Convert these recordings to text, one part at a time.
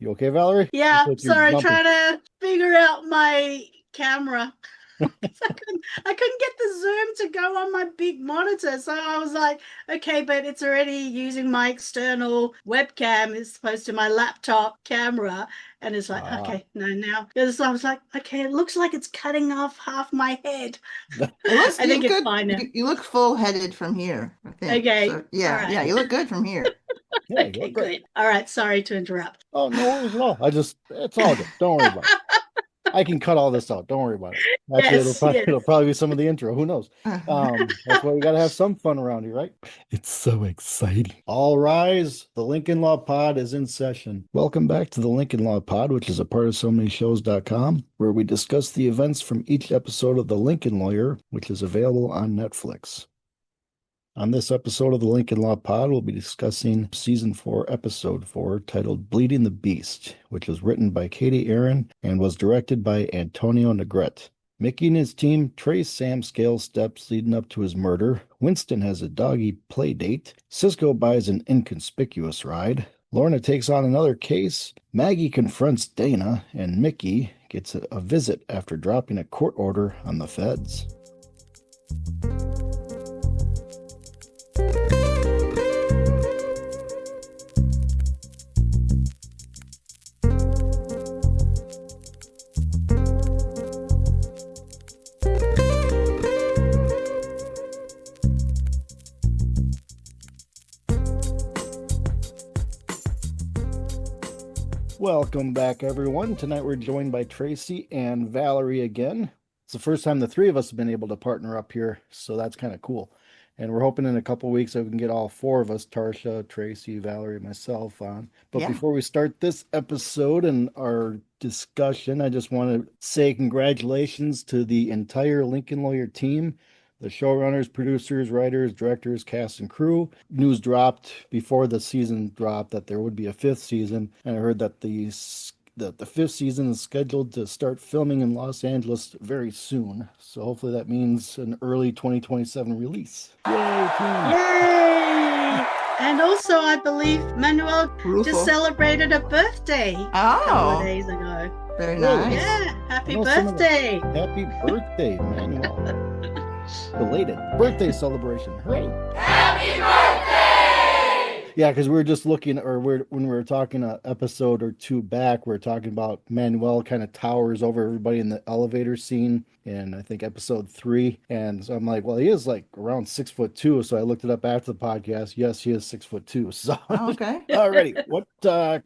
You okay, Valerie? Yeah, Looks like you're sorry, jumping. trying to figure out my camera. 'Cause I couldn't get the zoom to go on my big monitor. So I was like, okay, but it's already using my external webcam as opposed to my laptop camera. And it's like, Ah, okay, no, now. Because I was like, okay, it looks like it's cutting off half my head. It looks I you think look it's good. fine now. You look full headed from here, I think. Okay, So all yeah, right. you look good from here. yeah, you Okay, look great. good. All right, sorry to interrupt. Oh, no worries at all. It's all good. Don't worry about it. I can cut all this out. Don't worry about it. Actually, it'll Yes, probably yes. it'll probably be some of the intro. Who knows? That's why we got to have some fun around here, right? It's so exciting. All rise. The Lincoln Law Pod is in session. Welcome back to the Lincoln Law Pod, which is a part of SoManyShows.com, where we discuss the events from each episode of The Lincoln Lawyer, which is available on Netflix. On this episode of the Lincoln Law Pod, we'll be discussing Season 4, Episode 4, titled Bleeding the Beast, which was written by Katie Aaron and was directed by Antonio Negrete. Mickey and his team trace Sam Scales' steps leading up to his murder. Winston has a doggy play date. Cisco buys an inconspicuous ride. Lorna takes on another case. Maggie confronts Dana, and Mickey gets a visit after dropping a court order on the feds. Welcome back, everyone. Tonight we're joined by Tracey and Valerie again. It's the first time the three of us have been able to partner up here, so that's kind of cool. And we're hoping in a couple of weeks that we can get all four of us, Tarsha, Tracey, Valerie, and myself on. But Yeah. before we start this episode and our discussion, I just want to say congratulations to the entire Lincoln Lawyer team. The showrunners, producers, writers, directors, cast, and crew. News dropped before the season dropped that there would be a fifth season, and I heard that the fifth season is scheduled to start filming in Los Angeles very soon. So hopefully that means an early 2027 release. Yay, team! Yay! And also, I believe Manuel just Rulfo. celebrated a birthday a couple of Oh, days ago. very Really? nice. Yeah, I happy know some of the- birthday. Happy birthday, Manuel. Belated birthday celebration. Hooray! Yeah, because we were just looking, when we were talking an episode or two back, we were talking about Manuel kind of towers over everybody in the elevator scene in, I think, episode 3. And so I'm like, well, he is like around 6'2". So I looked it up after the podcast. Yes, he is 6'2". So, Oh, okay. alrighty. What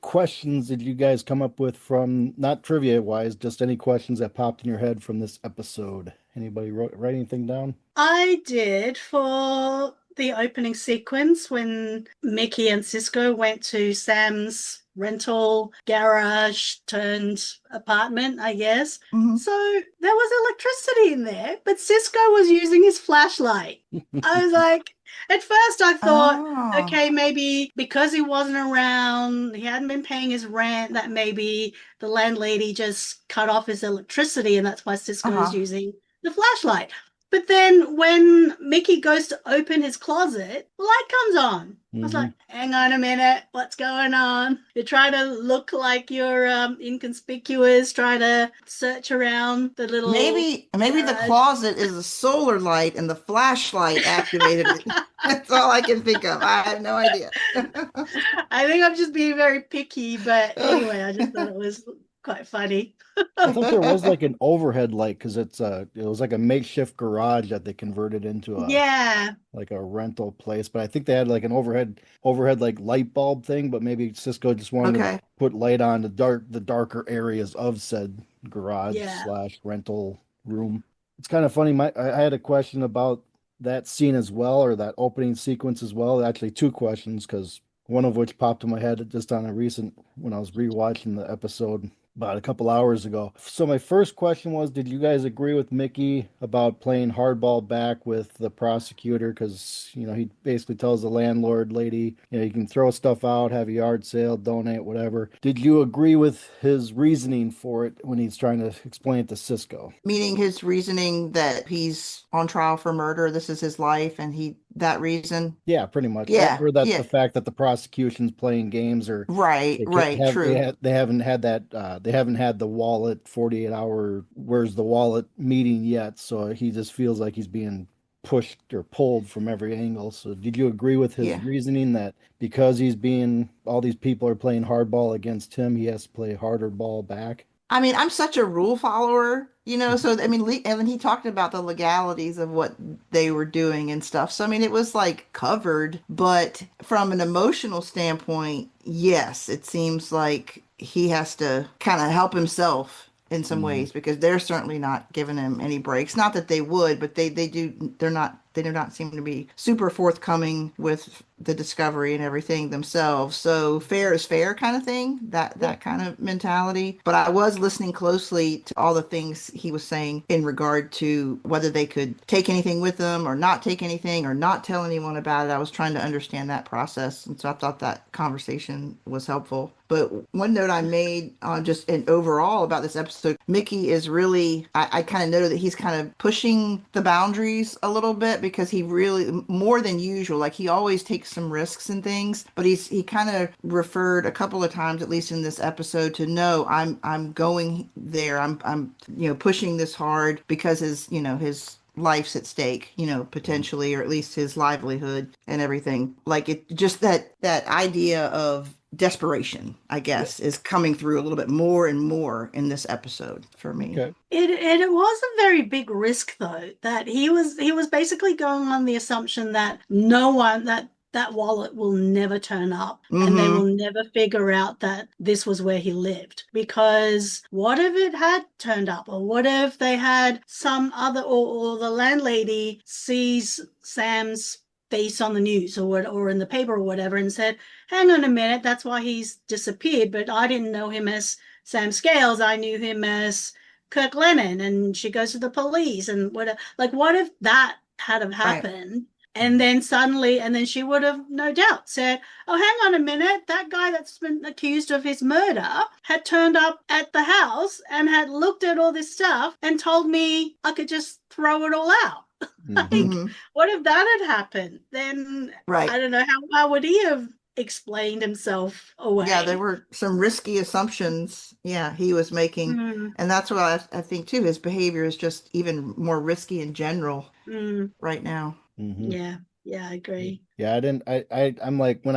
questions did you guys come up with from, not trivia wise, just any questions that popped in your head from this episode? Anybody write anything down? I did for the opening sequence when Mickey and Cisco went to Sam's rental garage turned apartment, I guess. Mhm. So there was electricity in there, but Cisco was using his flashlight. I was like, at first I thought, Oh. okay, maybe because he wasn't around, he hadn't been paying his rent, that maybe the landlady just cut off his electricity and that's why Cisco is Uh-huh. using the flashlight. But then when Mickey goes to open his closet, the light comes on. I was like, hang on a minute, what's going on? You're trying to look like you're inconspicuous, try to search around the little Maybe the garage. closet is a solar light and the flashlight activated it. That's all I can think of. I have no idea. I think I'm just being very picky, but anyway, I just thought it was quite funny. I thought there was like an overhead light because it was like a makeshift garage that they converted into Yeah, like a rental place. But I think they had like an overhead like light bulb thing. But maybe Cisco just wanted to Okay. put light on the darker areas of said garage yeah. slash rental room. It's kind of funny. I had a question about that scene as well, or that opening sequence as well. Actually, two questions because one of which popped in my head just on a recent when I was rewatching the episode about a couple hours ago. So my first question was, did you guys agree with Mickey about playing hardball back with the prosecutor? Because, he basically tells the landlord lady, you can throw stuff out, have a yard sale, donate, whatever. Did you agree with his reasoning for it when he's trying to explain it to Cisco? Meaning his reasoning that he's on trial for murder, this is his life, and he that reason. Yeah, pretty much. Yeah, Or that yeah. the fact that the prosecution's playing games, or Right, they can't right, true. they haven't had that they haven't had the wallet 48-hour where's the wallet meeting yet, so he just feels like he's being pushed or pulled from every angle. So did you agree with his Yeah. reasoning that because he's being all these people are playing hardball against him, he has to play harder ball back? I mean, I'm such a rule follower, so I mean, and then he talked about the legalities of what they were doing and stuff. So I mean, it was like covered, but from an emotional standpoint, yes, it seems like he has to kind of help himself in some Mhm. ways because they're certainly not giving him any breaks. Not that they would, but they do not seem to be super forthcoming with the discovery and everything themselves. So fair is fair kind of thing, Yeah. that kind of mentality. But I was listening closely to all the things he was saying in regard to whether they could take anything with them or not take anything or not tell anyone about it. I was trying to understand that process. And so I thought that conversation was helpful. But one note I made just in overall about this episode, Mickey is really, I kind of noted that he's kind of pushing the boundaries a little bit because he really, more than usual, like he always takes some risks and things, but he kind of referred a couple of times, at least in this episode, to no, I'm going there. I'm pushing this hard because his life's at stake, potentially, or at least his livelihood and everything. Like it just that idea of desperation, I Yeah. guess, is coming through a little bit more and more in this episode for me. Okay. It was a very big risk though, that he was basically going on the assumption that no one that wallet will never turn up and they Mm-hmm. will never figure out that this was where he lived. Because what if it had turned up? Or what if they had some other, or the landlady sees Sam's face on the news or in the paper or whatever and said, hang on a minute, that's why he's disappeared, but I didn't know him as Sam Scales. I knew him as Kirk Lennon. And she goes to the police and what if that had have Right. happened? And then suddenly, and then she would have no doubt said, oh, hang on a minute, that guy that's been accused of his murder had turned up at the house and had looked at all this stuff and told me I could just throw it all out. Hmm. Like, Mm-hmm. what if that had happened? Then Right. I don't know, how would he have explained himself Yeah, there away? were some risky assumptions, yeah, he was making. Mm, And that's what I think too. His behavior is just even more risky in general mm, right now. Hmm. yeah, yeah, I agree. Yeah, I didn't. I'm like when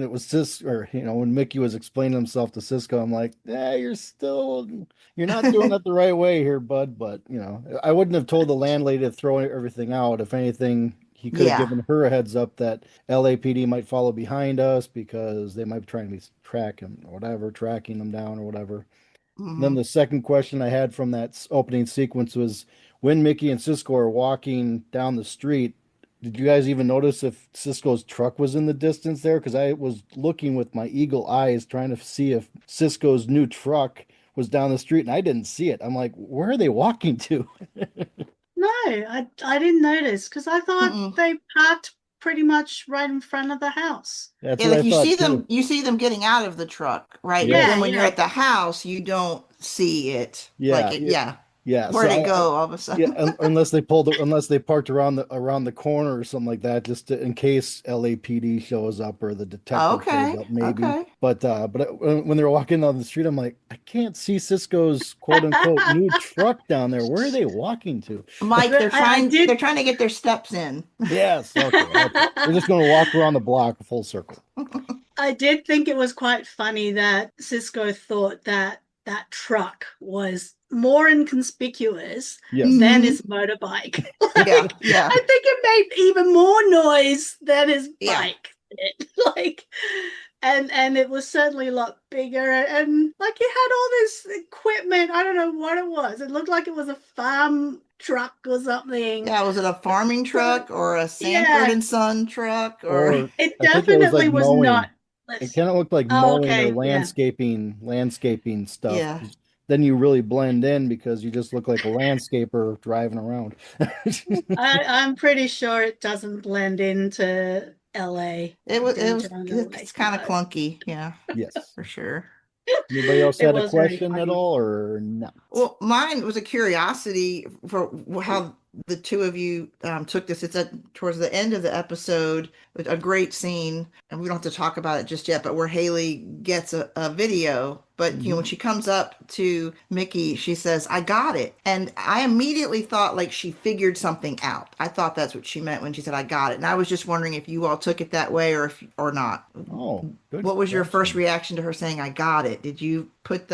it was or when Mickey was explaining himself to Cisco, I'm like, yeah, you're not doing it the right way here, bud. But I wouldn't have told the landlady to throw everything out. If anything, he could have Yeah. given her a heads up that LAPD might follow behind us because they might be trying to track him or whatever, tracking him down or whatever. And then Hmm. the second question I had from that opening sequence was when Mickey and Cisco are walking down the street, did you guys even notice if Cisco's truck was in the distance there? Because I was looking with my eagle eyes trying to see if Cisco's new truck was down the street and I didn't see it. I'm like, where are they walking to? No, I didn't notice because I thought Mm-mm. they parked pretty much right in front of the house. That's Yeah, what like I thought too. you see them getting out of the truck, right? But Yes. then Yeah, when you're yeah. at the house, you don't see it. Like Yeah. it, Yeah. yeah. Yeah. Where'd So it I go all of a yeah, sudden? unless they parked around the corner or something like that, just in case LAPD shows up or the detective shows Okay, up, maybe. okay. But when they're walking down the street, I'm like, I can't see Cisco's quote unquote new truck down there. Where are they walking to? Mike, But I they're did trying to get their steps in. Yes, okay, okay. They're just going to walk around the block a full circle. I did think it was quite funny that Cisco thought that that truck was more inconspicuous Yes. than Hmm. his motorbike. Yeah, Like, yeah, I think it made even more noise than his yeah. bike did. Like, and it was certainly a lot bigger, and like he had all this equipment. I don't know what it was. It looked like it was a farm truck or something. Yeah, was it a farming So, truck or a Sanford yeah, and Son truck or Or it I think it was like definitely was not. mowing. It Let's. kind of looked like Oh, mowing or okay, yeah. landscaping stuff. yeah. Then you really blend in because you just look like a landscaper driving around. I'm pretty sure it doesn't blend into LA, downtown LA. It's kind of No, clunky, yeah, Yes. for sure. Anybody else it had a was very question at funny. all or not? Well, mine was a curiosity for how the two of you took this. It's towards the end of the episode, a great scene, and we don't have to talk about it just yet, but where Haley gets a video. But when she comes up to Mickey, she says, "I got it." And I immediately thought like she figured something out. I thought that's what she meant when she said, "I got it." And I was just wondering if you all took it that way or not. Oh, good What was your first question. reaction to her saying, "I got it"? Did you put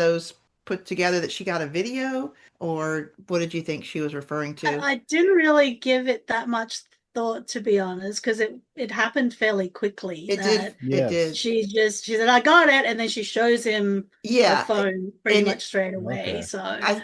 together that she got a video, or what did you think she was referring to? I didn't really give it that much thought, to be honest, because it happened fairly quickly It did. that It did. Yes. she said, I got it, and then she shows him the Yeah. phone pretty And much straight away. Okay. So I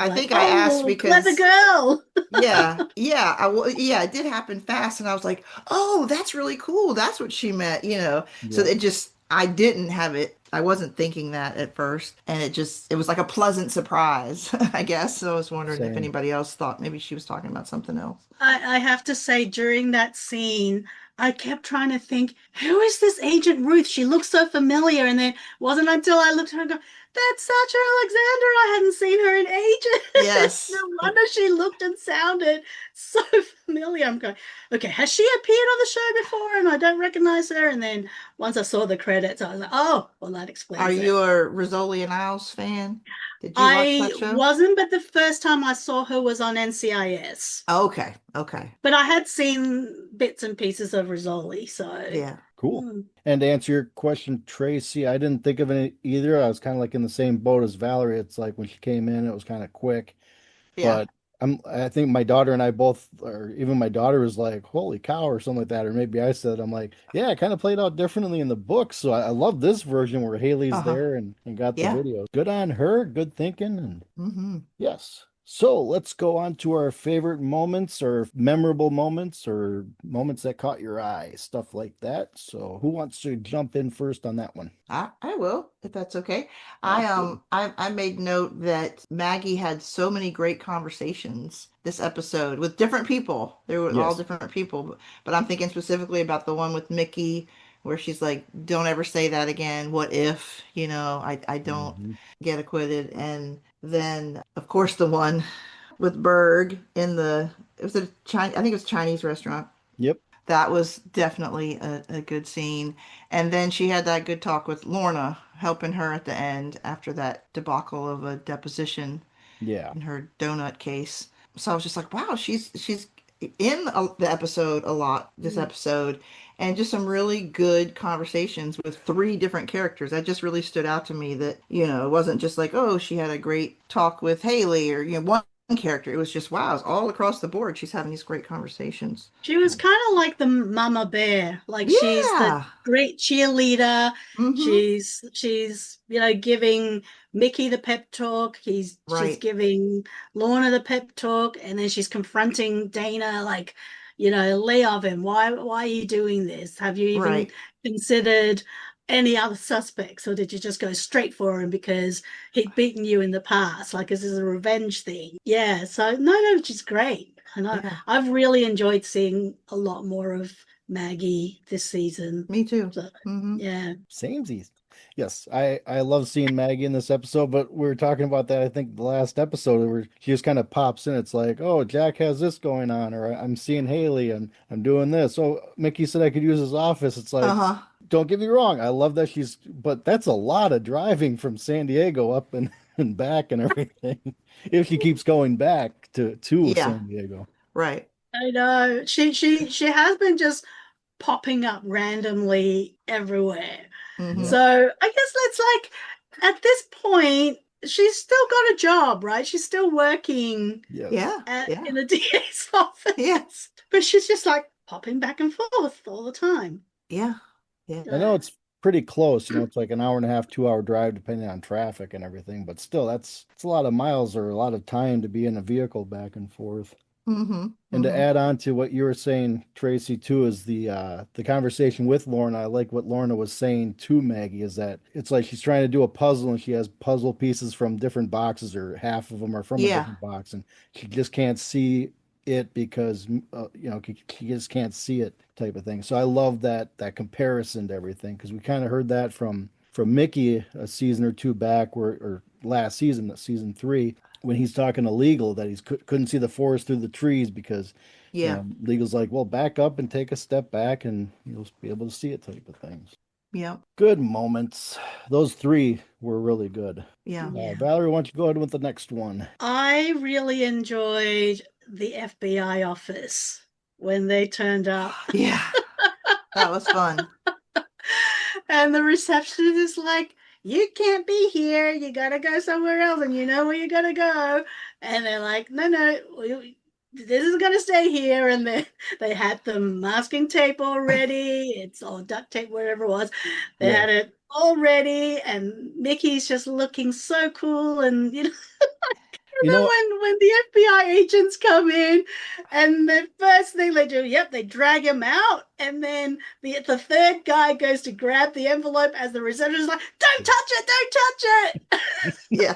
I like, think I asked oh, clever because girl. yeah, it did happen fast, and I was like, oh, that's really cool. That's what she meant. So Yep. it just I didn't have it. I wasn't thinking that at first, and it was like a pleasant surprise, I guess. So I was wondering if Same. anybody else thought maybe she was talking about something else. I have to say, during that scene, I kept trying to think, who is this Agent Ruth? She looks so familiar. And then it wasn't until I looked at her and go, that's Sacha Alexander. I hadn't seen her in ages. No Yes. wonder she looked and sounded so familiar. I'm going, okay, has she appeared on the show before? And I don't recognize her. And then once I saw the credits, I was like, oh, well, that Are explains you it. a Rizzoli and Isles fan? Did you watch I that show? wasn't, but the first time I saw her was on NCIS. Okay. Okay. But I had seen bits and pieces of Rizzoli, so Yeah. Cool. And to answer your question, Tracy, I didn't think of it either. I was kind of like in the same boat as Valerie. It's like when she came in, it was kind of quick. Yeah. But I think my daughter and I both, or even my daughter was like, holy cow, or something like that. Or maybe I said, I'm like, yeah, it kind of played out differently in the book. So I love this version where Haley's Uh-huh. there and got the Yeah. video. Good on her, good thinking. And Mm-hmm. yes. So let's go on to our favorite moments or memorable moments or moments that caught your eye, stuff like that. So who wants to jump in first on that one? I will, if that's okay. Absolutely. I made note that Maggie had so many great conversations this episode with different people. They were all Yes. different people, but I'm thinking specifically about the one with Mickey where she's like, "Don't ever say that again. What if, I don't Hmm. get acquitted." And then of course the one with Berg in the it was a Chinese I think it was a Chinese restaurant. Yep. That was definitely a good scene. And then she had that good talk with Lorna, helping her at the end after that debacle of a deposition Yeah. in her donut case. So I was just like, wow, she's in the episode a lot, this episode, and just some really good conversations with three different characters. That just really stood out to me that, it wasn't just like, oh, she had a great talk with Haley or, one character. It was just, wow, it's all across the board. She's having these great conversations. She was kind of like the mama bear. Like she's the Yeah. great cheerleader. Mm-hmm. She's giving Mickey the pep talk. She's Right. giving Lorna the pep talk, and then she's confronting Dana like, lay off him. Why are you doing this? Have you even Right. considered any other suspects, or did you just go straight for him because he'd beaten you in the past? Like, is this a revenge thing? Yeah. So no, she's great. And Yeah. I've really enjoyed seeing a lot more of Maggie this season. Me too. So, Mm-hmm. yeah. Samesies. Yes, I love seeing Maggie in this episode, but we were talking about that, I think, the last episode where she just kind of pops in. It's like, oh, Jack has this going on, or I'm seeing Haley and I'm doing this. Oh, Mickey said I could use his office. It's like, Uh-huh. don't get me wrong, I love that but that's a lot of driving from San Diego up and back and everything. If she keeps going back to Yeah. San Diego. Right. I know. She has been just popping up randomly everywhere. Mm-hmm. Yeah. So I guess let's like at this point, she's still got a job, right? She's still working Yes. Yeah. Yeah. in the DA's office, Yeah. but she's just like popping back and forth all the time. Yeah. Yeah. I know it's pretty close, it's like an hour and a half, 2 hour drive depending on traffic and everything, but still it's a lot of miles or a lot of time to be in a vehicle back and forth. Mm-hmm. And to Mm-hmm. add on to what you were saying, Tracy, too, is the conversation with Lorna. I like what Lorna was saying to Maggie is that it's like she's trying to do a puzzle and she has puzzle pieces from different boxes or half of them are from a Yeah. different box and she just can't see it because she just can't see it type of thing. So I love that comparison to everything because we kind of heard that from Mickey a season or two back, or last season, season 3, when he's talking to Legal that he couldn't see the forest through the trees because, Yeah. Legal's like, well, back up and take a step back and you'll be able to see it type of things. Yeah. Good moments. Those three were really good. Yeah. Valerie, why don't you go ahead with the next one? I really enjoyed the FBI office when they turned up. Yeah. That was fun. And the receptionist is like, you can't be here. You got to go somewhere else. And you know where you got to go. And they're like, no, this is going to stay here. And they had the masking tape already. It's all duct tape, whatever it was. They had it all ready. And Mickey's just looking so cool. And, You know, when the FBI agents come in, and the first thing they do, they drag him out, and then the third guy goes to grab the envelope as the receptionist is like, "Don't touch it! Don't touch it!" Yeah.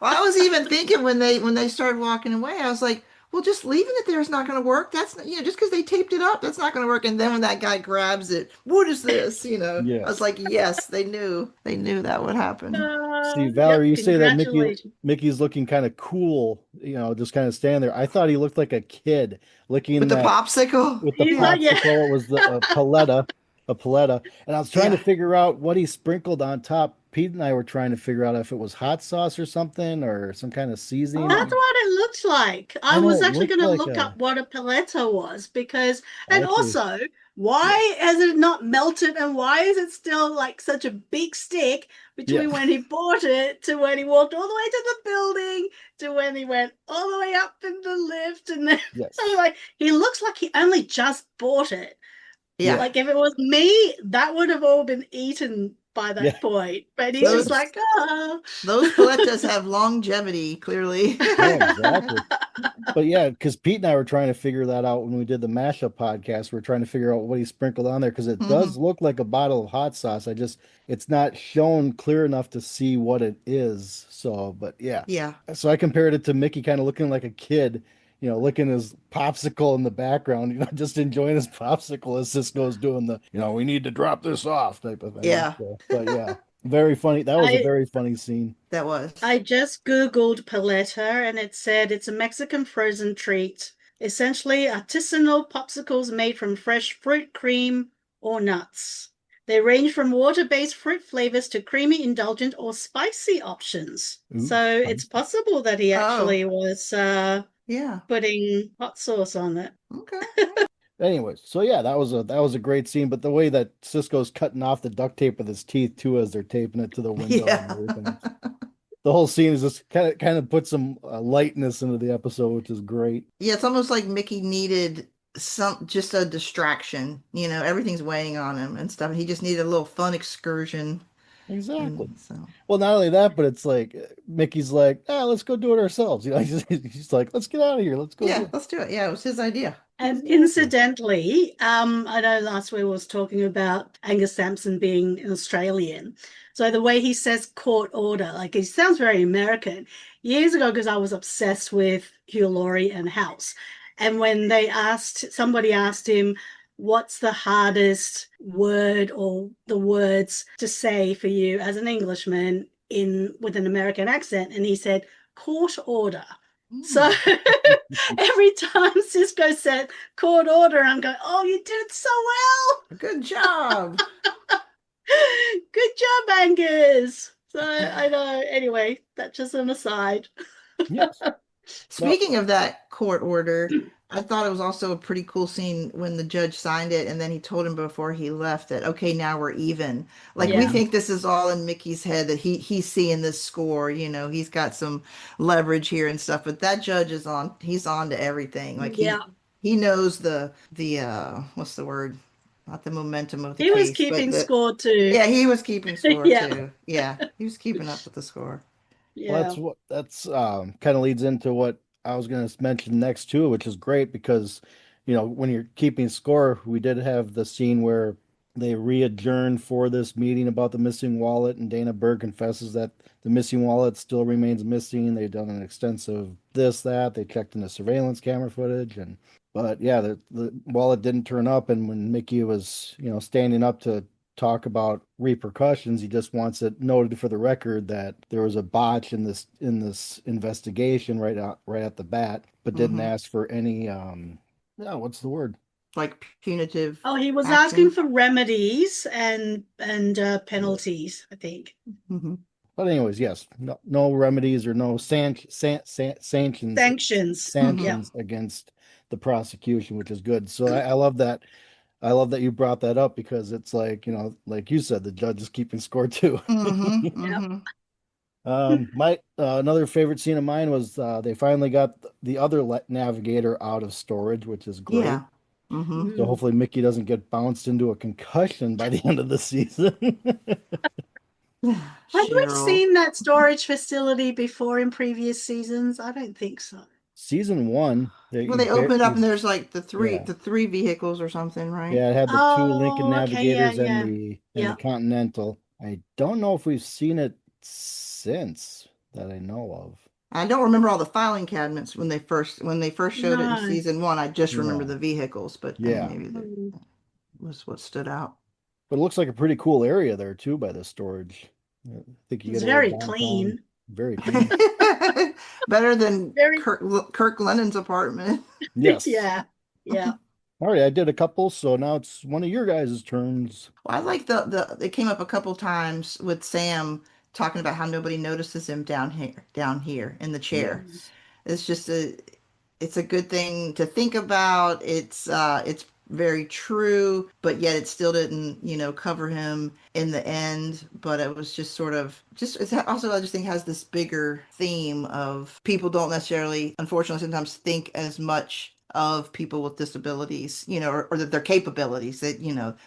Well, I was even thinking when they started walking away, I was like, well, just leaving it there is not going to work. That's not, just because they taped it up, that's not going to work. And then when that guy grabs it, what is this? I was like, yes, they knew that would happen. See, Valerie, you say that Congratulations. Mickey's looking kind of cool, just kind of standing there. I thought he looked like a kid licking With the popsicle. with the He's popsicle. like, It was the a paletta, and I was trying to figure out what he sprinkled on top. Pete and I were trying to figure out if it was hot sauce or something or some kind of seasoning. That's what it looked like. I I know was it actually looked going to like look up what a paletta was because, and Actually, also, why has it not melted and why is it still like such a big stick between when he bought it to when he walked all the way to the building to when he went all the way up in the lift? And then yes. I was like, he looks like he only just bought it. Yeah. Like if it was me, that would have all been eaten by that point. But he's just like, oh. Those palettas have longevity, clearly. Yeah, exactly. But yeah, because Pete and I were trying to figure that out when we did the mashup podcast. We're trying to figure out what he sprinkled on there because it does look like a bottle of hot sauce. It's not shown clear enough to see what it is. So, but yeah. Yeah. So I compared it to Mickey kind of looking like a kid, licking his popsicle in the background, just enjoying his popsicle as Cisco's doing the, we need to drop this off type of thing. Yeah. So, but yeah, very funny. That was a very funny scene. That was. I just Googled paleta and it said it's a Mexican frozen treat. Essentially, artisanal popsicles made from fresh fruit, cream, or nuts. They range from water-based fruit flavors to creamy, indulgent, or spicy options. Ooh, so it's possible that he actually was putting hot sauce on it. Okay. Anyways, so yeah, that was a great scene. But the way that Cisco's cutting off the duct tape with his teeth too, as they're taping it to the window and everything. The whole scene is just kind of put some lightness into the episode, which is great. Yeah, it's almost like Mickey needed just a distraction. Everything's weighing on him and stuff. He just needed a little fun excursion. Exactly. Well, not only that, but it's like Mickey's like, let's go do it ourselves. He's like, let's get out of here. Let's go. Yeah, let's do it. Yeah, it was his idea. And incidentally, I know last week I was talking about Angus Sampson being an Australian. So the way he says court order, like he sounds very American. Years ago, because I was obsessed with Hugh Laurie and House. And when somebody asked him, what's the hardest word or the words to say for you as an Englishman with an American accent? And he said, court order. So every time Cisco said court order, I'm going, oh, you did it so well. Good job. Good job, Angus. So I know. Anyway, that's just an aside. Yes. Speaking of that court order, I thought it was also a pretty cool scene when the judge signed it and then he told him before he left that, okay, now we're even. Like we think this is all in Mickey's head that he's seeing this score, he's got some leverage here and stuff, but that judge he's on to everything. Like he knows the what's the word? Not the momentum of the case. He was keeping score too. Yeah, he was keeping score too. Yeah, he was keeping up with the score. Yeah. Well, that's kind of leads into what I was going to mention next too, which is great because, when you're keeping score, we did have the scene where they re-adjourned for this meeting about the missing wallet, and Dana Berg confesses that the missing wallet still remains missing. They've done an extensive that. They checked in the surveillance camera footage, but yeah, the wallet didn't turn up. And when Mickey was, standing up to talk about repercussions. He just wants it noted for the record that there was a botch in this investigation right at the bat, but didn't ask for any no, what's the word? Like punitive Oh, he was asking action. for remedies and penalties, I think. Mm-hmm. But anyways, yes, no remedies or no sanctions Sanctions. Yeah. against the prosecution, which is good. So I love that. I love that you brought that up because it's like, like you said, the judge is keeping score too. Mm-hmm. Yep. Mm-hmm. My another favorite scene of mine was they finally got the other navigator out of storage, which is great. Yeah. Mm-hmm. So Mm. hopefully Mickey doesn't get bounced into a concussion by the end of the season. Have we Cheryl. seen that storage facility before in previous seasons? I don't think so. Season one, Well, they open it up and you there's like the three yeah. the three vehicles or something, right? Yeah, it had the two Lincoln Oh, okay. Yeah, Navigators and yeah. the Yeah. Continental. I don't know if we've seen it since that I know of. I don't remember all the filing cabinets when they first showed it in No. season one. I just remember Yeah. the vehicles, but Yeah. maybe that Mm. was what stood out. But it looks like a pretty cool area there too by the storage. I think you It's get a little very downtown. clean. Very clean. Better than Very, Kirk Lennon's apartment. Yes. yeah. Yeah. All right, I did a couple, so now it's one of your guys' turns. Well, I like it came up a couple times with Sam talking about how nobody notices him down here in the chair. Yes. It's just it's a good thing to think about. It's very true, but yet it still didn't, cover him in the end. But it was just sort of it's also, I just think, has this bigger theme of people don't necessarily, unfortunately, sometimes think as much of people with disabilities, or that their capabilities, that,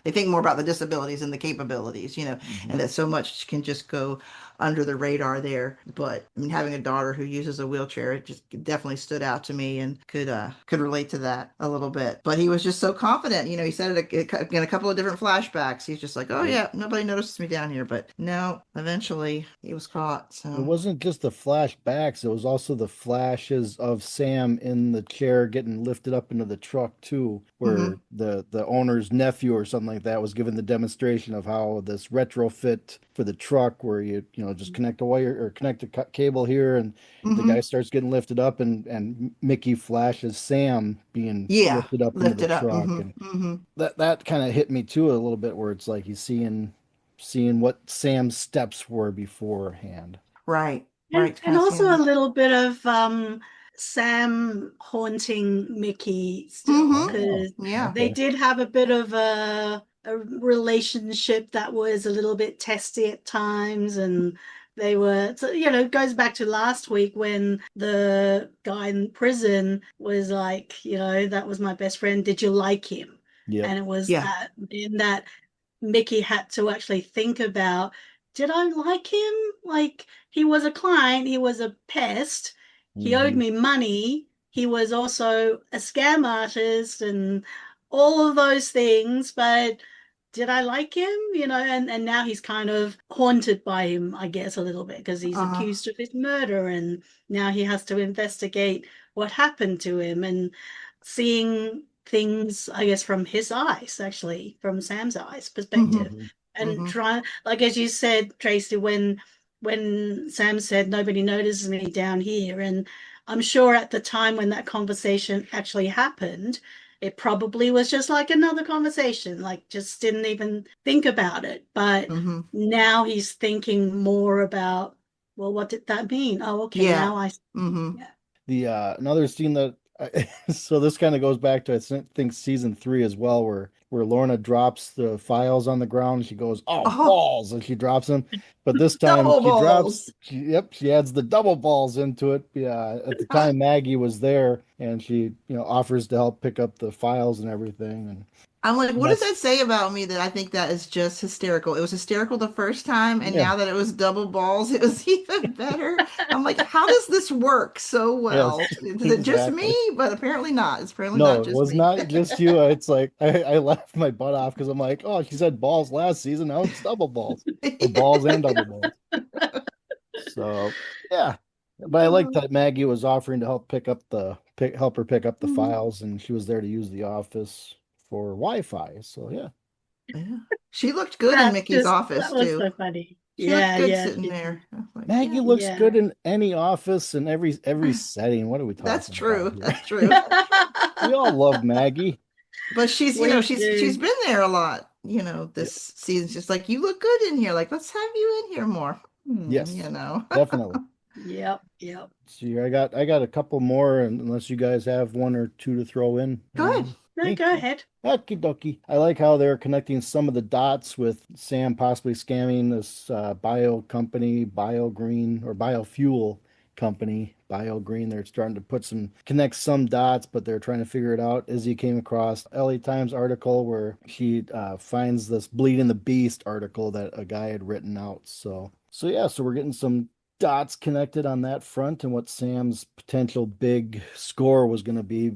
they think more about the disabilities than the capabilities, Mhm. and that so much can just go under the radar there. But I mean, having a daughter who uses a wheelchair, it just definitely stood out to me and could relate to that a little bit. But he was just so confident. He said it in a couple of different flashbacks. He's just like, oh Yep. yeah, nobody notices me down here. But no, eventually he was caught. It So. wasn't just the flashbacks, it was also the flashes of Sam in the chair getting lifted up into the truck too, Hmm. where the owner's nephew or something like that was given the demonstration of how this retrofit for the truck where you just connect a wire or connect a cable here and the guy Hmm. starts getting lifted up and Mickey flashes Sam being Yeah, lifted up into lift the it up. truck Hmm. and Hmm. that kind of hit me too a little bit where it's like he's seeing what Sam's steps were beforehand. Right, And right. Kind and of also a seeing. little bit of Sam haunting Mickey still, Hmm. Oh, because Yeah. they okay. did have a bit of a relationship that was a little bit testy at times, and they were, so, it goes back to last week when the guy in prison was like, that was my best friend. Did you like him? Yep. And it was Yeah. in that Mickey had to actually think about, did I like him? Like, he was a client, he was a pest, he owed Hmm. me money, he was also a scam artist and all of those things, but did I like him? And now he's kind of haunted by him, I guess, a little bit because he's Uh-huh. accused of his murder and now he has to investigate what happened to him and seeing things, I guess, from his eyes, actually, from Sam's eyes Hmm. perspective. And Hmm. try, like as you said, Tracey, when Sam said nobody notices me down here, and I'm sure at the time when that conversation actually happened, it probably was just like another conversation, like just didn't even think about it. But Hmm. now he's thinking more about, well, what did that mean? Oh, okay, Yeah. now I see. Hmm. Yeah. The another scene that so this kind of goes back to think season three as well, where Lorna drops the files on the ground and she goes, "Oh, Oh, balls!" and she drops them. But this time double balls. she adds the double balls into it. Yeah, at the time Maggie was there and she offers to help pick up the files and everything, and I'm like, what does that's that say about me that I think that is just hysterical? It was hysterical the first time, and yeah, now that it was double balls, it was even better. I'm like, how does this work so well? yes, Is it just me? exactly. But apparently not. It's apparently No, not it just was me. not just you. It's like I laughed my butt off because I'm like, oh, she said balls last season. Now it's double balls or balls and double balls. So yeah, but I like that Maggie was offering to help her pick up the Mhm. files, and she was there to use the office for Wi-Fi. So yeah, Yeah. She looked good in Mickey's office that was too. so funny. She looked good Yeah, sitting she there. did. I was like, Maggie looks good in any office and every setting. What are we that's talking true. about here? That's true. We all love Maggie. But she's, We she's do. been there a lot, Yep. this season. It's just like, you look good in here. Like, let's have you in here more. Yes, definitely. Yep, yep. See, I got a couple more, unless you guys have one or two to throw in. Go ahead. No, go ahead. Okie dokie. I like how they're connecting some of the dots with Sam possibly scamming this bio company, BioGreen or biofuel company, BioGreen. They're starting to connect some dots, but they're trying to figure it out. Izzy came across LA Times article where she finds this Bleeding the Beast article that a guy had written out. So yeah, so we're getting some dots connected on that front and what Sam's potential big score was going to be,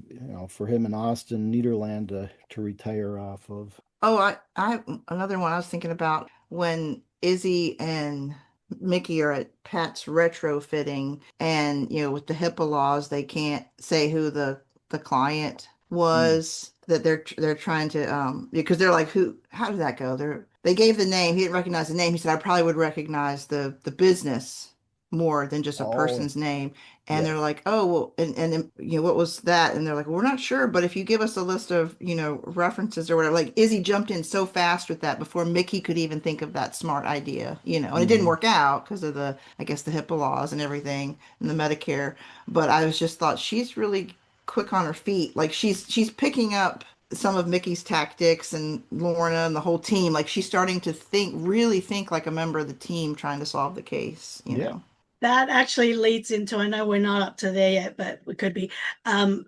for him in Austin, Nederland to retire off of. Oh, I another one I was thinking about when Izzy and Mickey are at Pat's retrofitting, and with the HIPAA laws, they can't say who the client was that they're trying to because they're like, how did that go? They gave the name. He didn't recognize the name. He said, I probably would recognize the business more than just a person's name. And yeah. they're like, oh, well, and what was that? And they're like, well, we're not sure, but if you give us a list of, references or whatever, like Izzy jumped in so fast with that before Mickey could even think of that smart idea, and it didn't work out because of I guess the HIPAA laws and everything and the Medicare. But I was just thought she's really quick on her feet. Like she's picking up some of Mickey's tactics and Lorna and the whole team. Like she's starting to really think like a member of the team trying to solve the case, Yeah. That actually leads into, I know we're not up to there yet, but we could be,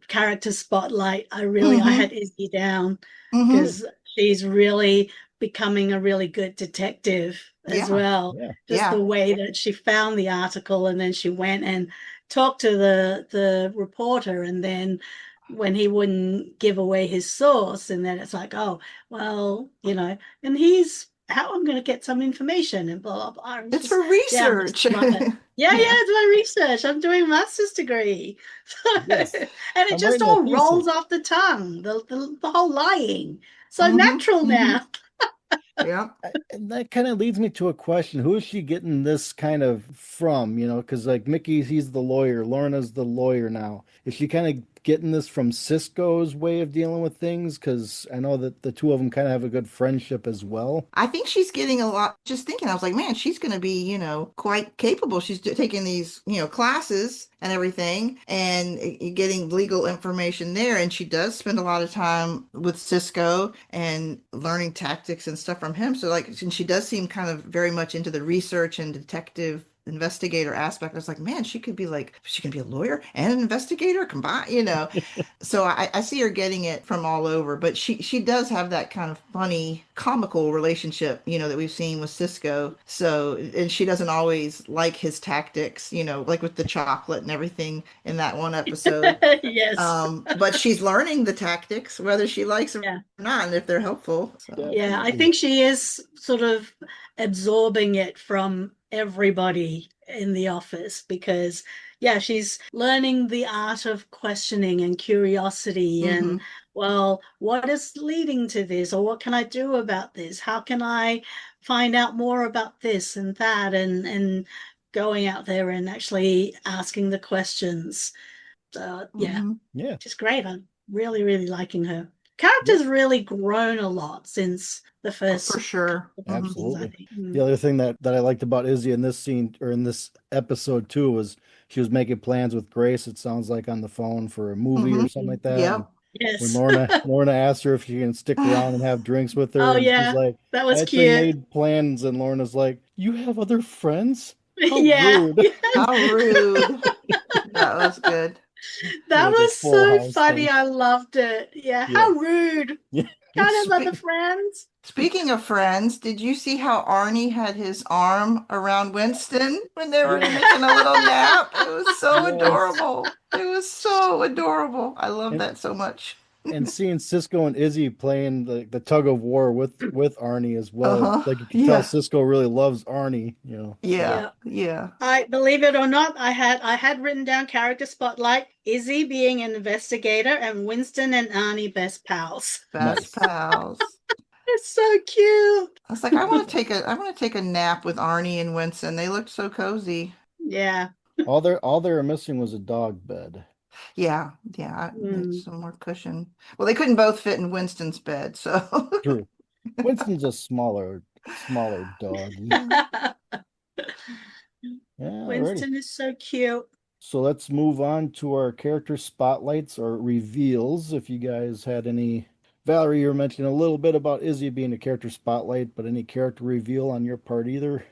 character spotlight. I had Izzy down because she's really becoming a really good detective as well. Yeah. Just the way that she found the article and then she went and talked to the reporter, and then when he wouldn't give away his source, and then it's like, oh, well, and he's how I'm going to get some information and blah, blah, blah. It's for research. Yeah, it's my research. I'm doing a master's degree. Yes. And it just all rolls off the tongue, the whole lying. So natural now. Yeah. And that kind of leads me to a question. Who is she getting this kind of from? Because like Mickey, he's the lawyer. Lorna's the lawyer now. Is she kind of getting this from Cisco's way of dealing with things? Because I know that the two of them kind of have a good friendship as well. I think she's getting a lot. Just thinking, I was like, man, she's going to be, quite capable. She's taking these, classes and everything and getting legal information there. And she does spend a lot of time with Cisco and learning tactics and stuff from him. So and she does seem kind of very much into the research and detective investigator aspect. I was like, man, she can be a lawyer and an investigator combined, So I see her getting it from all over, but she does have that kind of funny comical relationship, that we've seen with Cisco. So, and she doesn't always like his tactics, like with the chocolate and everything in that one episode. Yes. But she's learning the tactics, whether she likes them or not, and if they're helpful. So. Yeah, I think she is sort of absorbing it from everybody in the office because she's learning the art of questioning and curiosity and well, what is leading to this, or what can I do about this? How can I find out more about this and that, and going out there and actually asking the questions. She's great. I'm really, really liking her. Character's really grown a lot since the first. For sure. Absolutely. The other thing that I liked about Izzy in this scene or in this episode too was she was making plans with Grace, it sounds like, on the phone for a movie or something like that. Yep. Yes. When Lorna asked her if she can stick around and have drinks with her. Oh, and she's like, that was I cute. made plans, and Lorna's like, you have other friends? How rude. How rude. That was good. That was so funny. I loved it. Yeah. How rude. Kind of other friends. Speaking of friends, did you see how Arnie had his arm around Winston when they were taking a little nap? It was so adorable. It was so adorable. I love that so much. And seeing Cisco and Izzy playing the tug of war with Arnie as well. Like you can tell Cisco really loves Arnie, Yeah. I believe it or not, I had written down character spotlight, Izzy being an investigator and Winston and Arnie best pals. Best pals. They're so cute. I was like, I want to take a nap with Arnie and Winston. They looked so cozy. Yeah. All they were missing was a dog bed. Yeah, yeah, I need Mm. some more cushion. Well, they couldn't both fit in Winston's bed, so. True. Winston's a smaller doggy. Yeah, alrighty. Winston is so cute. So let's move on to our character spotlights or reveals. If you guys had any, Valerie, you were mentioning a little bit about Izzy being a character spotlight, but any character reveal on your part either?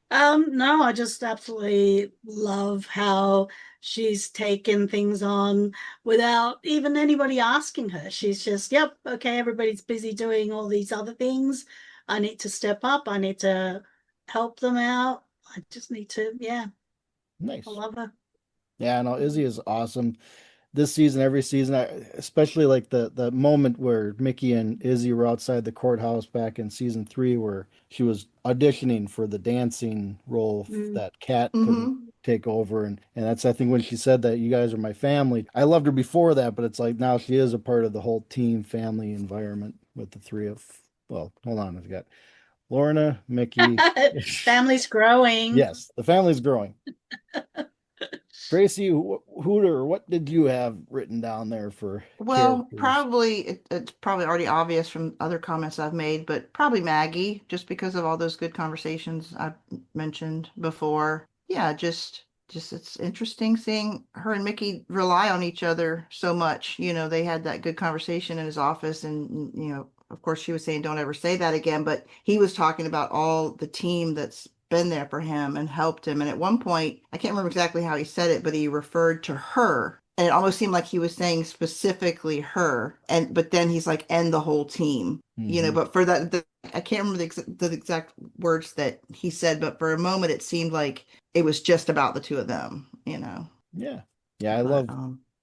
No, I just absolutely love how she's taken things on without even anybody asking her. She's just, yep, okay, everybody's busy doing all these other things. I need to step up. I need to help them out. I just need to, yeah, Nice. I love her. Yeah, no, Izzy is awesome. This season, every season, especially like the moment where Mickey and Izzy were outside the courthouse back in season 3, where she was auditioning for the dancing role that Kat couldn't Mm-hmm. take over, and that's I think when she said that you guys are my family. I loved her before that, but it's like now she is a part of the whole team family environment with the three of. Well, hold on, I've got Lorna, Mickey. Family's growing. Yes, the family's growing. Tracey, what did you have written down there for Well, characters? probably it's probably already obvious from other comments I've made, but probably Maggie, just because of all those good conversations I've mentioned before. Yeah, just it's interesting seeing her and Mickey rely on each other so much. They had that good conversation in his office, and of course, she was saying, "Don't ever say that again." But he was talking about all the team that's been there for him and helped him. And at one point, I can't remember exactly how he said it, but he referred to her. And it almost seemed like he was saying specifically her. But then he's like, and the whole team. Hmm. But for I can't remember the exact words that he said, but for a moment, it seemed like it was just about the two of them. Yeah. Yeah, I But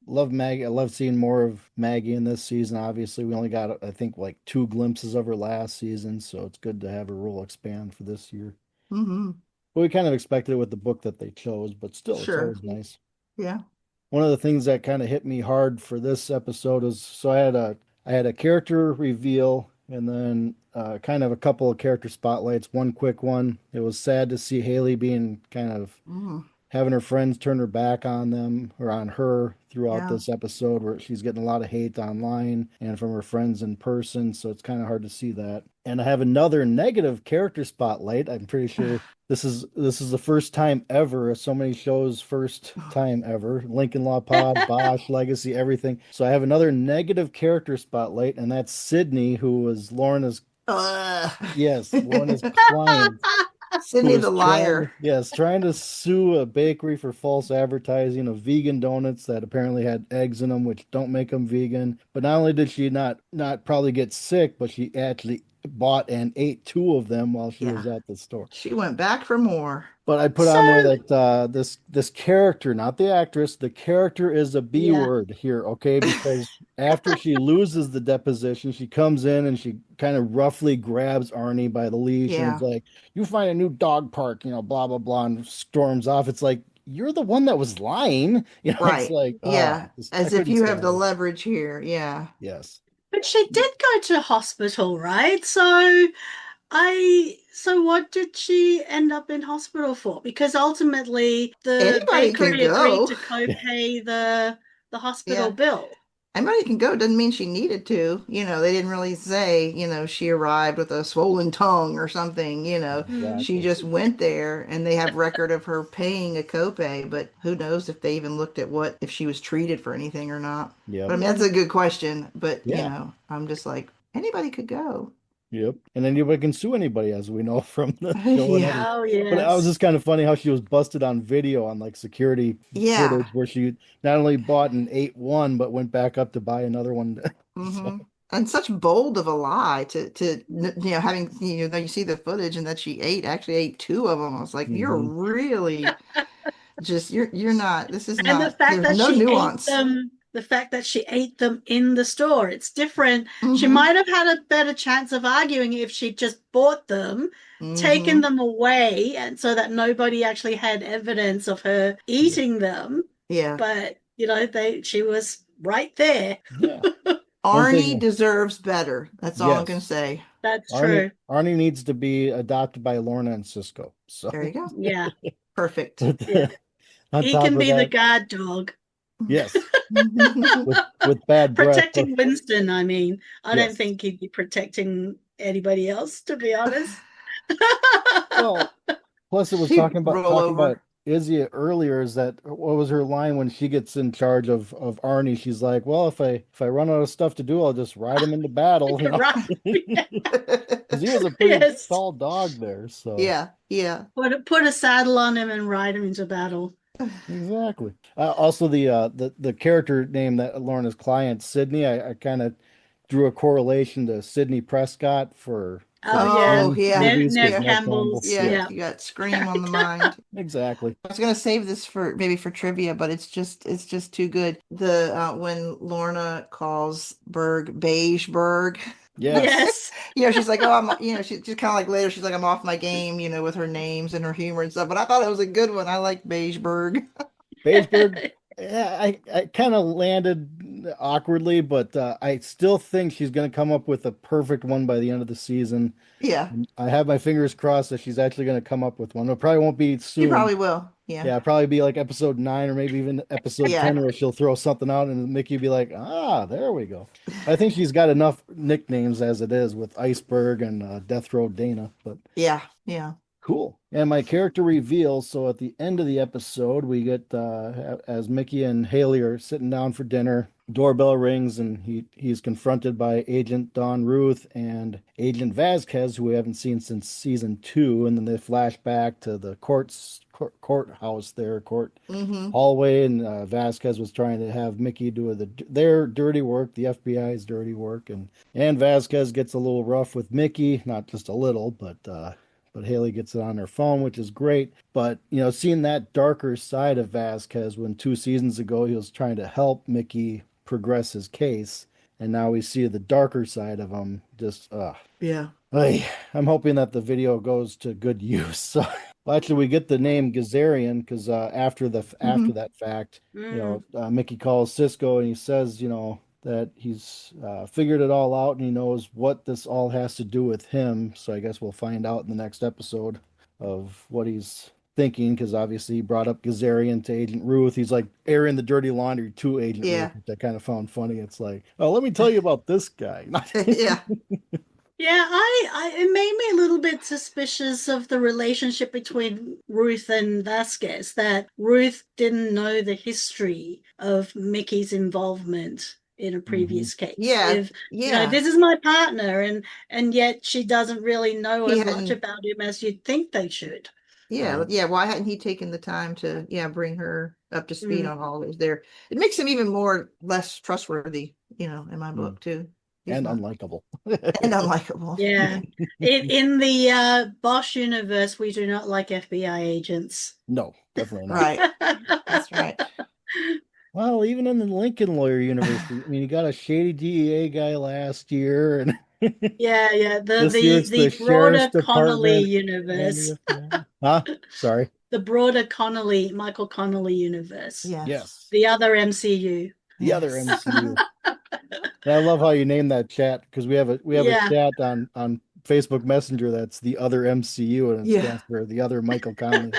love Maggie. I love seeing more of Maggie in this season. Obviously, we only got I think like 2 glimpses of her last season, so it's good to have her role expand for this year. hmm But we kind of expected it with the book that they chose, but still, it's sure. always nice. Yeah. One of the things that kind of hit me hard for this episode is so I had a character reveal and then kind of a couple of character spotlights. One quick one. It was sad to see Haley being kind of hmm having her friends turn her back on them or on her throughout Yeah. this episode, where she's getting a lot of hate online and from her friends in person. So it's kind of hard to see that. And I have another negative character spotlight. I'm pretty sure this is the first time ever, so many shows, first time ever. Lincoln Law Pod, Bosch, Legacy, everything. So I have another negative character spotlight, and that's Sydney, who was Lorna's, Uh, yes, Lorna's client, who Sydney was the liar. trying to sue a bakery for false advertising of vegan donuts that apparently had eggs in them, which don't make them vegan. But not only did she not probably get sick, but she actually bought and ate 2 of them while she was Yeah. at the store. She went back for more. But I put on there So, that this character, not the actress, the character is a B yeah. word here, okay? Because after she loses the deposition, she comes in and she kind of roughly grabs Arnie by the leash and is Yeah. like, "You find a new dog park, blah blah blah," and storms off. It's like you're the one that was lying, It's Right. like, Yeah. I As if couldn't you have stand the it. leverage here. Yeah. Yes, But she did go to hospital, right? So what did she end up in hospital for? Because ultimately the Anybody can bakery agreed go. to co-pay the hospital Yeah. bill. Anybody can go. Doesn't mean she needed to. They didn't really say, she arrived with a swollen tongue or something. Hmm. She exactly. just went there and they have record of her paying a copay, but who knows if they even looked at if she was treated for anything or not. But Yep, I mean, that's a good question. But, yeah. I'm just like, anybody could go. Yep. And anybody can sue anybody, as we know from the show and Yeah. everything. Oh, But I was yes. just kind of funny how she was busted on video on like security Yeah. footage where she not only bought and ate one, but went back up to buy another one. So, hmm And such bold of a lie having you see the footage and that she actually ate 2 of them. I was like, you're mhm. really just you're not. This is And the not. fact There's that no she ate nuance. them, the fact that she ate them in the store, it's different. She hmm might have had a better chance of arguing if she'd just bought them, taken hmm them away, and so that nobody actually had evidence of her Yeah. eating them. Yeah. But she was right there. Yeah. One Arnie thing, deserves better. That's all I'm gonna yes. say. That's Arnie true. Arnie needs to be adopted by Lorna and Cisco. So There you go. Yeah, Perfect. yeah. on He top can of be the that, guard dog. yes, with bad breath, but Protecting Winston, I mean. I don't yes. think he'd be protecting anybody else, to be honest. Well, plus, it was He'd roll talking about over. Izzy earlier. Is that what was her line when she gets in charge of Arnie? She's like, "Well, if I run out of stuff to do, I'll just ride him into battle," Right. because he was a pretty Yes. tall dog there. So Yeah, yeah. Put a saddle on him and ride him into battle. exactly. Also, the character name that Lorna's client, Sydney, I kind of drew a correlation to Sidney Prescott for Oh yeah. Oh, Scream yeah. Nev, movies because Nev Yeah. Nev Campbell. Campbell's, Yeah, Yes, yeah. you got Scream on the Character. mind. exactly. I was gonna save this for maybe for trivia, but it's just too good. The when Lorna calls Berg Beige Berg, Yes. Yes. she's like, oh, she's just kind of like later, she's like, I'm off my game, with her names and her humor and stuff. But I thought it was a good one. I like Beige Berg. Beisberg, yeah, I kind of landed awkwardly, but I still think she's going to come up with a perfect one by the end of the season. Yeah, I have my fingers crossed that she's actually going to come up with one. It probably won't be she soon. probably will. Yeah, Yeah, probably be like episode 9 or maybe even episode yeah, 10 where she'll throw something out and Mickey will be like, ah, there we go. I think she's got enough nicknames as it is with Iceberg and Death Row Dana, but yeah, yeah. cool. And my character reveal. So at the end of the episode, we get as Mickey and Haley are sitting down for dinner. Doorbell rings, and he's confronted by Agent Don Ruth and Agent Vasquez, who we haven't seen since season 2. And then they flash back to the courthouse there, court Mm-hmm. hallway, and Vasquez was trying to have Mickey do their dirty work, the FBI's dirty work, and Vasquez gets a little rough with Mickey, not just a little, but Haley gets it on her phone, which is great. But, seeing that darker side of Vasquez when 2 seasons ago he was trying to help Mickey progress his case, and now we see the darker side of him. Just, Yeah. I'm hoping that the video goes to good use. So, well, actually, we get the name Gazarian because after Mm-hmm. that fact, Mm. Mickey calls Cisco and he says, that he's figured it all out and he knows what this all has to do with him. So I guess we'll find out in the next episode of what he's thinking because obviously he brought up Gazarian to Agent Ruth. He's like airing the dirty laundry to Agent Yeah. Ruth, which I kind of found funny. It's like, oh, let me tell you about this guy. Yeah. Yeah, it made me a little bit suspicious of the relationship between Ruth and Vasquez, that Ruth didn't know the history of Mickey's involvement in a Mhm. previous case. Yeah. If, Yeah. this is my partner, and yet she doesn't really know He as much hadn't. about him as you'd think they should. Yeah. Right. Yeah. Why hadn't he taken the time to bring her up to speed Mm. on all those there? It makes him even more less trustworthy, in my Mm. book too. He's And not unlikable. and unlikable. Yeah. In the Bosch universe, we do not like FBI agents. No, definitely not. Right. That's right. Well, even in the Lincoln Lawyer universe, I mean, you got a shady DEA guy last year, and Yeah. The this year the it's the the sheriff's broader Connolly department and universe. the FBI. Huh? Sorry. The broader Michael Connolly universe. Yes. Yes, The other MCU. the other Yes. MCU. And I love how you name that chat because we have a Yeah. chat on Facebook Messenger that's the other MCU, and it Yeah. stands for the other Michael Conley,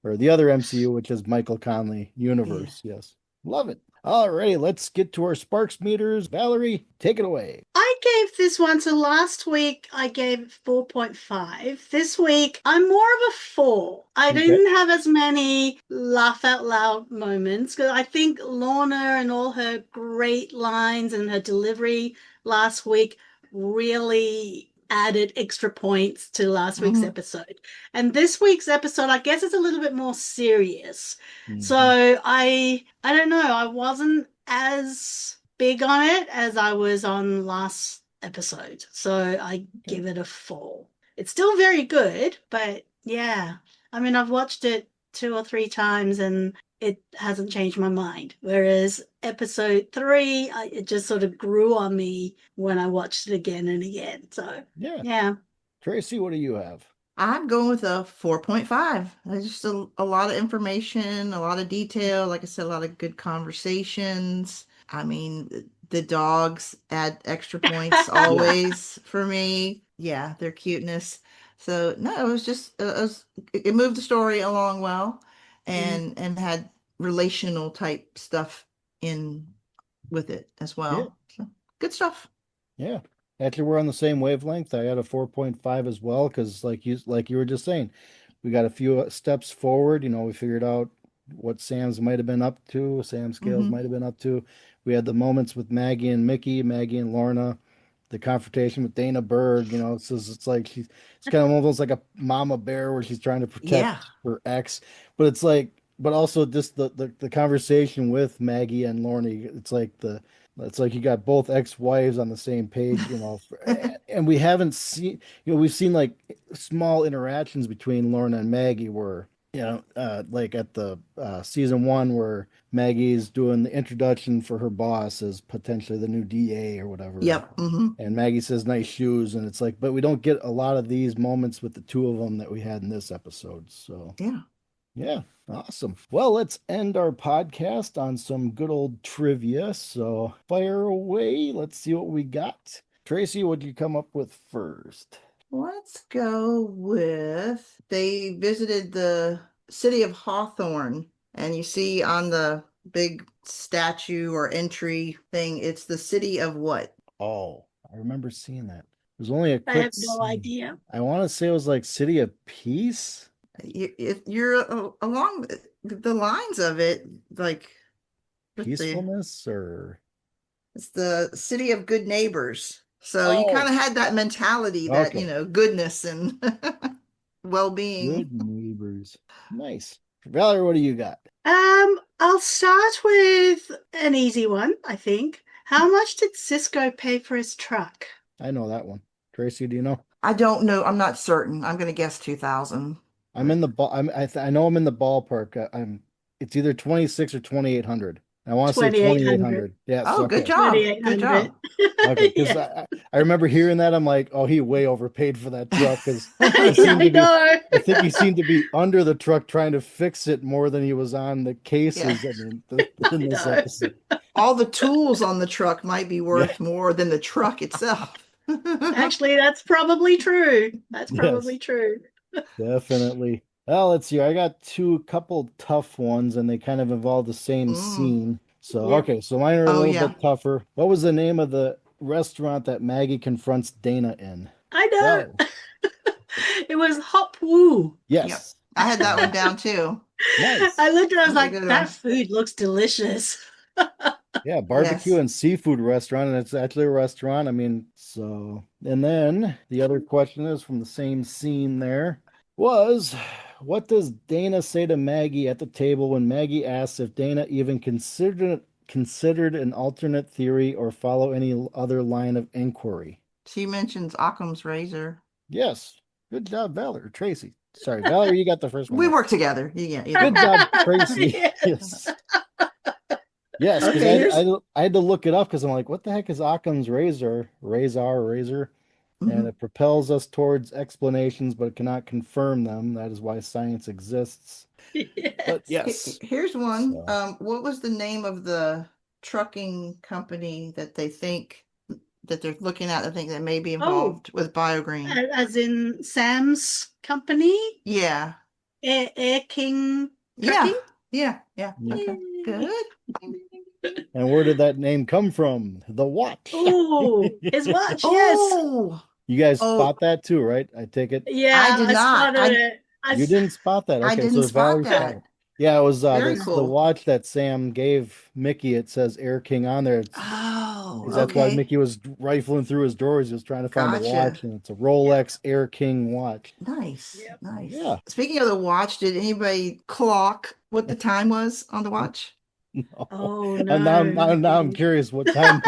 or the other MCU, which is Michael Conley Yeah. universe. Yes, love it. All righty, let's get to our Sparks meters. Valerie, take it away. I gave this one, so last week I gave 4.5. This week I'm more of a 4. I Okay. didn't have as many laugh out loud moments because I think Lorna and all her great lines and her delivery last week really added extra points to last week's Mhm. episode. And this week's episode, I guess, is a little bit more serious. Mhm. So I don't know, I wasn't as big on it as I was on last episode. So I give it a 4. It's still very good, but yeah. I mean, I've watched it 2 or 3 times and it hasn't changed my mind. Whereas episode 3, it just sort of grew on me when I watched it again and again. So Yeah. yeah. Tracy, what do you have? I'm going with a 4.5. There's just a lot of information, a lot of detail. Like I said, a lot of good conversations. I mean, the dogs add extra points always for me. yeah, their cuteness. So no, it was just it moved the story along well, and had relational type stuff in with it as Yeah. well. So, good stuff. Yeah. Actually, we're on the same wavelength. I had a 4.5 as well because, like you were just saying, we got a few steps forward. We figured out what Sam's might have been up to. Sam Scales Hmm. might have been up to. We had the moments with Maggie and Mickey, Maggie and Lorna, the confrontation with Dana Berg. It's like it's kind of almost like a mama bear where she's trying to Yeah. protect her ex, but it's like, but also just the conversation with Maggie and Lorna. It's like you got both ex-wives on the same page, and we haven't seen, we've seen like small interactions between Lorna and Maggie where, like at the season one where Maggie's doing the introduction for her boss as potentially the new DA or whatever. Yep. Hmm. And Maggie says nice shoes, and it's like, but we don't get a lot of these moments with the two of them that we had in this episode. So Yeah. yeah, awesome. Well, let's end our podcast on some good old trivia. So fire away. Let's see what we got. Tracey, what'd you come up with first? Let's go with they visited the city of Hawthorne, and you see on the big statue or entry thing, it's the city of what? Oh, I remember seeing that. It was only a I quick have no scene. idea. I want to say it was like City of Peace. If you're along the lines of it, like Peacefulness or it's the city of good neighbors. So you kind oh, of had that mentality that, okay. goodness and well-being. Good neighbors. Nice. Valerie, what do you got? I'll start with an easy one, I think. How much did Cisco pay for his truck? I know that one. Tracey, do you know? I don't know. I'm not certain. I'm going to guess 2000. I'm in the ball. I know I'm in the ballpark. It's either 26 or 2800. I want to say 2,800. 2800. Yes. Oh, good Okay. job. Good 2,800. job. Okay. Because Yeah. I remember hearing that. I'm like, oh, he way overpaid for that truck because Yeah, I know. I think he seemed to be under the truck trying to fix it more than he was on the cases. Yeah. I mean, I in this know. episode. All the tools on the truck might be Yeah. worth more than the truck itself. Actually, that's probably true. That's Yes. probably true. Definitely. Well, let's see. I got couple tough ones, and they kind of involve the same Mm. scene. So, Yep. okay, so mine are a Oh, little yeah. bit tougher. What was the name of the restaurant that Maggie confronts Dana in? I know. Valerie. It was Hop Woo. Yes. I had that one down too. Nice. I looked and I was That's a like, good that one. food looks delicious. Yeah, barbecue Yes. and seafood restaurant, and it's actually a restaurant. I mean, so, and then the other question is from the same scene there was, what does Dana say to Maggie at the table when Maggie asks if Dana even considered an alternate theory or follow any other line of inquiry? She mentions Occam's razor. Yes. Good job, Valerie. Tracy. Sorry, Valerie, you got the first one. We right. work together. Yeah. Good job, Tracy. Yes. Yes, because Okay, I had to look it up because I'm like, what the heck is Occam's razor? Razor. And Mhm. it propels us towards explanations, but it cannot confirm them. That is why science exists. But yes. Here's one. So, What was the name of the trucking company that they think that they're looking at? I think that may be involved with BioGreen. As in Sam's company, Yeah. Air King Yeah. Trucking. Yeah. Yeah. Okay. Good. and where did that name come from? The watch. Oh, his watch, yes. Oh, You guys Oh. spot that too, right? I take it. Yeah, I did not. spotted it. You didn't spot that. I Okay, didn't so spot Valerie that. spotted it. Yeah, it was Very the cool. watch that Sam gave Mickey. It says Air King on there. Oh, That's why okay. Mickey was rifling through his drawers. He was trying to find the Gotcha. watch, and it's a Rolex Air King watch. Nice. Yep. Nice. Yeah. Speaking of the watch, did anybody clock what the time was on the watch? No. Oh And no. now I'm curious. What time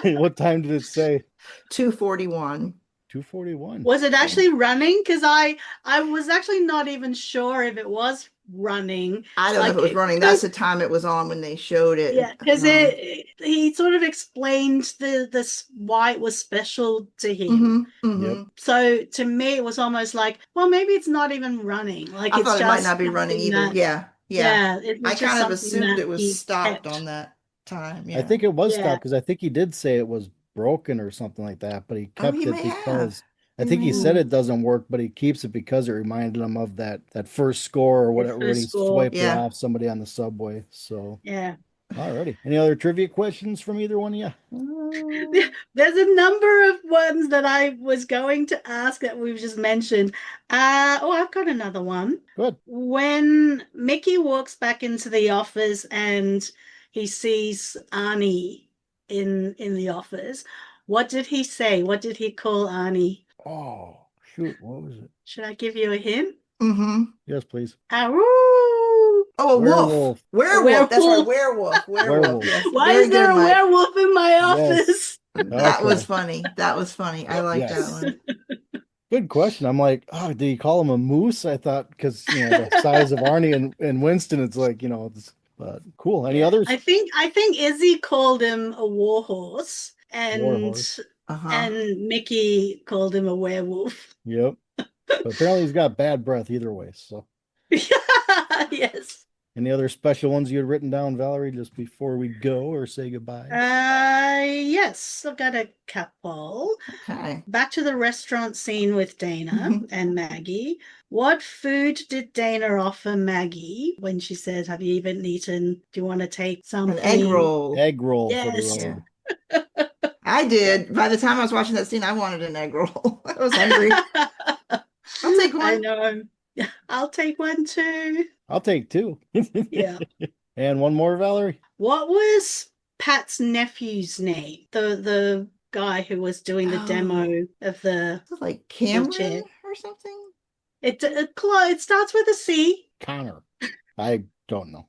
what time did it say? 2:41. 2:41. Was it actually running? Because I was actually not even sure if it was running. I don't know if it was running. That's the time it was on when they showed it. Yeah, because he sort of explained this why it was special to him. Yep. So to me, it was almost like, well, maybe it's not even running. Like I it's thought just it might not be running something either. that- Yeah. it was I just kind of something assumed that it he was stopped kept. on that time. I Yeah. think it was Yeah. stopped because I think he did say it was broken or something like that, but he kept he it may because have. I think he may said have. it doesn't work, but he keeps it because it reminded him of that first score or whatever when he first score. swiped it Yeah. off somebody on the subway. So Yeah. alrighty. Any other trivia questions from either one of you? There's a number of ones that I was going to ask that we've just mentioned. I've got another one. Good. When Mickey walks back into the office and he sees Arnie in the office, what did he say? What did he call Arnie? Oh, shoot. What was it? Should I give you a hint? Mm-hmm. Yes, please. Aroo! Oh, a Werewolf. wolf. Werewolf. That's right. Werewolf. Werewolf. Yes. Why Very is there good, a Mike. werewolf in my office? That Okay. was funny. That was funny. I like Yes. that one. Good question. I'm like, oh, did he call him a moose? I thought because the size of Arnie and Winston, it's like, but cool. Any others? I think Izzy called him a warhorse and Warhorse. and Mickey called him a werewolf. Yep. But apparently he's got bad breath either way. So Yes. any other special ones you had written down, Valerie, just before we go or say goodbye? Yes, I've got a couple. Okay. Back to the restaurant scene with Dana and Maggie. What food did Dana offer Maggie when she says, "Have you even eaten? Do you want to take something?" An egg roll. Egg roll for Yes. the road. Yeah. I did. By the time I was watching that scene, I wanted an egg roll. I was hungry. I'll take one. I know. I'll take one too. I'll take two. Yeah. And one more, Valerie. What was Pat's nephew's name? The guy who was doing the demo of the Is it like Cameron wheelchair. or something? It starts with a C. Connor. I don't know.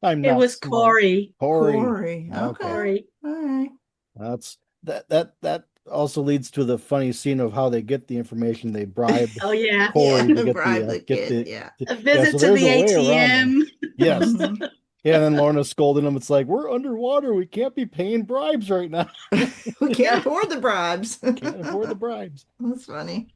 I'm It not was smart. Corey. Corey. Okay. Corey. All right. That's that also leads to the funny scene of how they get the information. They bribe Oh yeah. Corey to get bribe the the kid. Yeah. A visit so to there's the a way around ATM. that. Yes. Mhm. Yeah, and then Lorna scolding him. It's like, we're underwater. We can't be paying bribes right now. We can't afford the bribes. Can't afford the bribes. That's funny.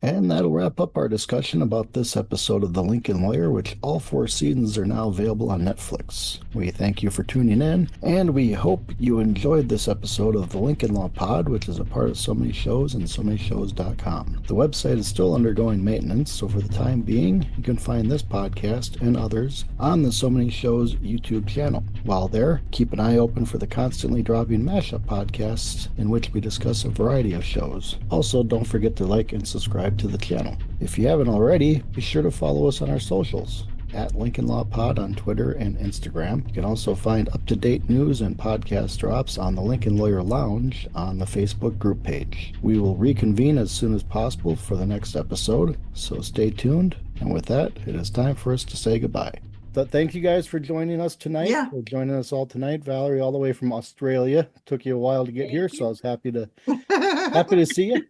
And that'll wrap up our discussion about this episode of The Lincoln Lawyer, which all 4 seasons are now available on Netflix. We thank you for tuning in, and we hope you enjoyed this episode of The Lincoln Law Pod, which is a part of So Many Shows and SoManyShows.com. The website is still undergoing maintenance, so for the time being, you can find this podcast and others on the So Many Shows YouTube channel. While there, keep an eye open for the constantly dropping mashup podcasts in which we discuss a variety of shows. Also, don't forget to like and subscribe to the channel. If you haven't already, be sure to follow us on our socials at Lincoln Law Pod on Twitter and Instagram. You can also find up-to-date news and podcast drops on the Lincoln Lawyer Lounge on the Facebook group page. We will reconvene as soon as possible for the next episode, so stay tuned. And with that, it is time for us to say goodbye. Thank you guys for joining us tonight. Yeah. For joining us all tonight. Valerie, all the way from Australia. Took you a while to get here, so I was happy to see you.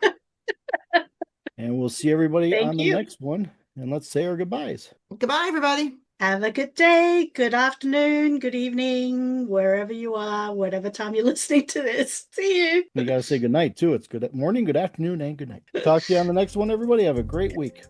And we'll see everybody on the next one. And let's say our goodbyes. Goodbye, everybody. Have a good day, good afternoon, good evening, wherever you are, whatever time you're listening to this. See you. You got to say good night, too. It's good morning, good afternoon, and good night. Talk to you on the next one, everybody. Have a great week.